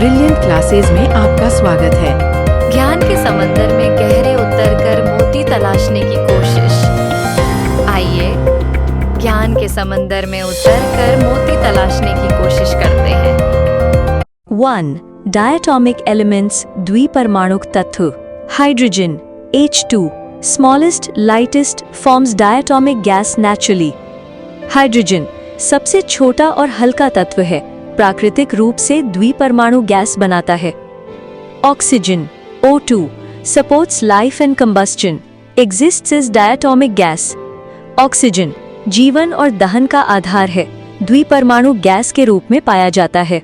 Brilliant classes में आपका स्वागत है। ज्ञान के समंदर में गहरे उतरकर मोती तलाशने की कोशिश। आइए ज्ञान के समंदर में उतरकर मोती तलाशने की कोशिश करते हैं। 1. Diatomic elements द्विपरमाणुक तत्व। Hydrogen H2 smallest lightest forms diatomic gas naturally। Hydrogen सबसे छोटा और हल्का तत्व है, प्राकृतिक रूप से द्विपरमाणु गैस बनाता है। Oxygen O2 supports life and combustion, exists as diatomic gas। Oxygen जीवन और दहन का आधार है, द्विपरमाणु गैस के रूप में पाया जाता है।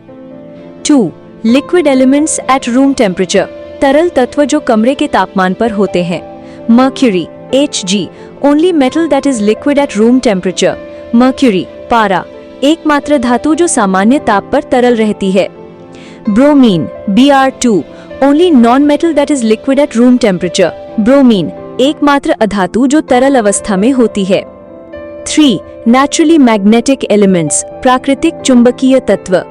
2. Liquid elements at room temperature तरल तत्व जो कमरे के तापमान पर होते हैं। Mercury Hg only metal that is liquid at room temperature। Mercury पारा एकमात्र धातु जो सामान्य ताप पर तरल रहती है। Bromine Br2 only non-metal that is liquid at room temperature। Bromine एकमात्र अधातु जो तरल अवस्था में होती है। 3. Naturally magnetic elements प्राकृतिक चुंबकीय तत्व।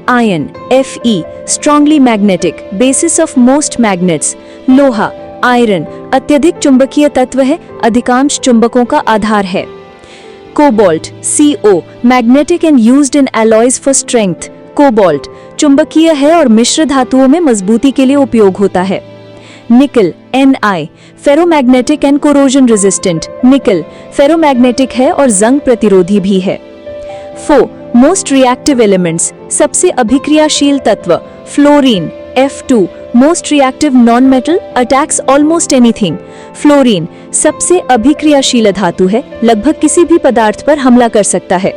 Ion Fe strongly magnetic basis of most magnets। लोहा आयरन अत्यधिक चुंबकीय तत्व है, अधिकांश चुंबकों का आधार है। Cobalt Co magnetic and used in alloys for strength. Cobalt चुंबकीय है और मिश्र धातुओं में मजबूती के लिए उपयोग होता है। निकल Ni ferromagnetic and corrosion resistant. निकल फेरोमैग्नेटिक है और जंग प्रतिरोधी भी है। 4. मोस्ट रिएक्टिव एलिमेंट्स सबसे अभिक्रियाशील तत्व। Fluorine F2 most reactive non metal attacks almost anything. Fluorine सबसे अभिक्रियाशील धातु है, लगभग किसी भी पदार्थ पर हमला कर सकता है।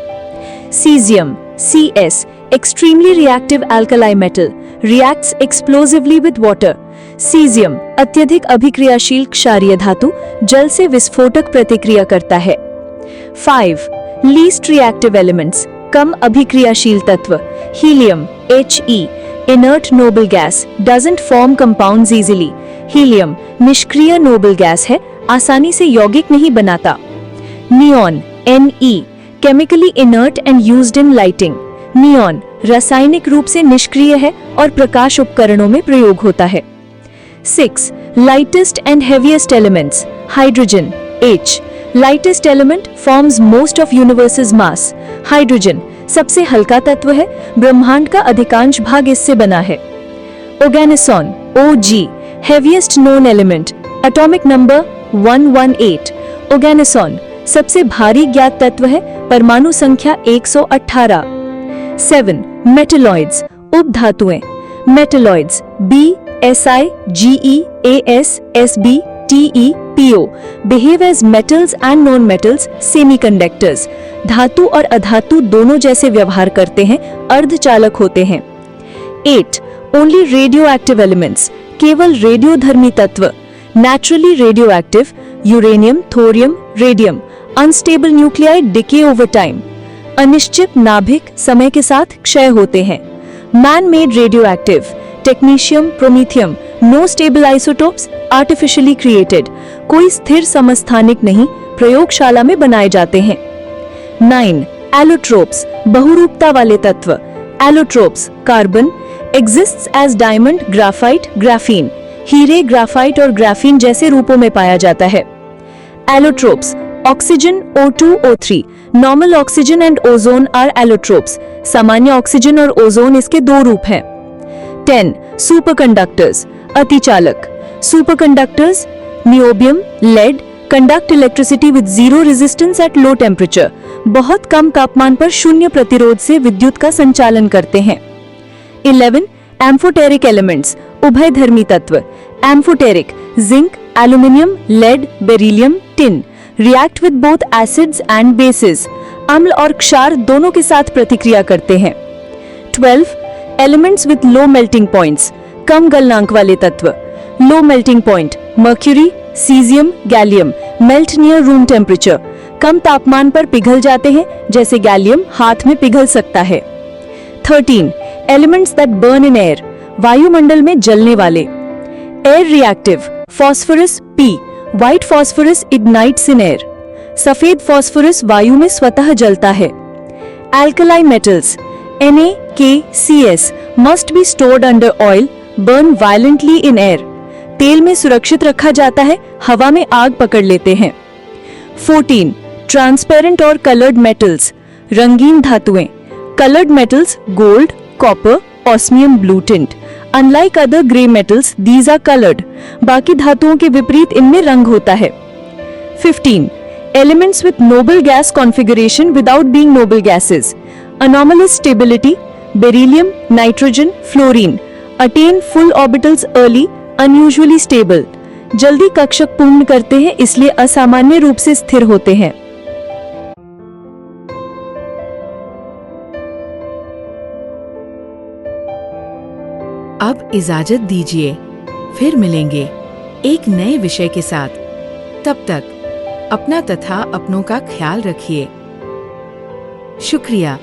Caesium Cs extremely reactive alkali metal, reacts explosively with water. Caesium अत्यधिक अभिक्रियाशील क्षारीय धातु, जल से विस्फोटक प्रतिक्रिया करता है। 5. लीस्ट रिएक्टिव एलिमेंट्स कम अभिक्रियाशील तत्व। Helium He inert noble gas doesn't form compounds easily. Helium निष्क्रिय नोबल गैस है, आसानी से यौगिक नहीं बनाता। Neon Ne chemically inert and used in lighting. Neon रासायनिक रूप से निष्क्रिय है और प्रकाश उपकरणों में प्रयोग होता है। 6. Lightest and heaviest elements. Hydrogen H lightest element forms most of universes mass. Hydrogen सबसे हल्का तत्व है, ब्रह्मांड का अधिकांश भाग इससे बना है। Oganesson Og heaviest known element, atomic number 118। Oganesson सबसे भारी ज्ञात तत्व है, परमाणु संख्या 118। 7. मेटलॉइड्स उपधातुएं। Metalloids B Si Ge As Sb Te Po behave as metals and non-metals semiconductors धातु और अधातु दोनों जैसे व्यवहार करते हैं, अर्धचालक होते हैं। 8. ओनली रेडियो एक्टिव एलिमेंट्स केवल रेडियोधर्मी तत्व। Naturally radioactive uranium thorium radium. Unstable nuclei decay over time अनिश्चित नाभिक समय के साथ क्षय होते हैं। Man made radioactive technetium promethium no stable isotopes artificially created कोई स्थिर समस्थानिक नहीं, प्रयोगशाला में बनाए जाते हैं। 9. एलोट्रोप्स बहुरूपता वाले तत्व। Allotropes carbon exists as diamond graphite graphene हीरे ग्राफाइट और ग्राफीन जैसे रूपों में पाया जाता है। Allotropes oxygen O2 O3 normal oxygen and ozone are allotropes सामान्य ऑक्सीजन और ओजोन इसके दो रूप हैं। 10. सुपरकंडक्टर्स अतिचालक। Superconductors niobium lead conduct electricity with zero resistance at low temperature बहुत कम तापमान पर शून्य प्रतिरोध से विद्युत का संचालन करते हैं। 11. एम्फोटेरिक एलिमेंट्स उभयधर्मी तत्व। Amphoteric zinc aluminium lead beryllium tin react with both acids and bases अम्ल और क्षार दोनों के साथ प्रतिक्रिया करते हैं। 12. Elements with low melting points कम गलनांक वाले तत्व। Low melting point mercury caesium gallium melt near room temperature कम तापमान पर पिघल जाते हैं, जैसे गैलियम हाथ में पिघल सकता है। 13. Elements that burn in air वायुमंडल में जलने वाले। Air reactive phosphorus P white phosphorus ignites in air सफेद फॉस्फोरस वायु में स्वतः जलता है। Alkali metals NaKCS must be stored under oil, burn violently in air. तेल में सुरक्षित रखा जाता है, हवा में आग पकड़ लेते हैं। 14. ट्रांसपेरेंट और कलर्ड मेटल्स, रंगीन धातुएं। Coloured metals gold, copper, osmium, blue tint. Unlike other grey metals, these are coloured. बाकी धातुओं के विपरीत इनमें रंग होता है। 15. Elements with noble gas configuration without being noble gases. Anomalous stability, beryllium, nitrogen, fluorine. Attain full orbitals early, unusually stable. जल्दी कक्षक पूर्ण करते हैं, इसलिए असामान्य रूप से स्थिर होते हैं। अब इजाजत दीजिए, फिर मिलेंगे एक नए विषय के साथ। तब तक अपना तथा अपनों का ख्याल रखिए। शुक्रिया।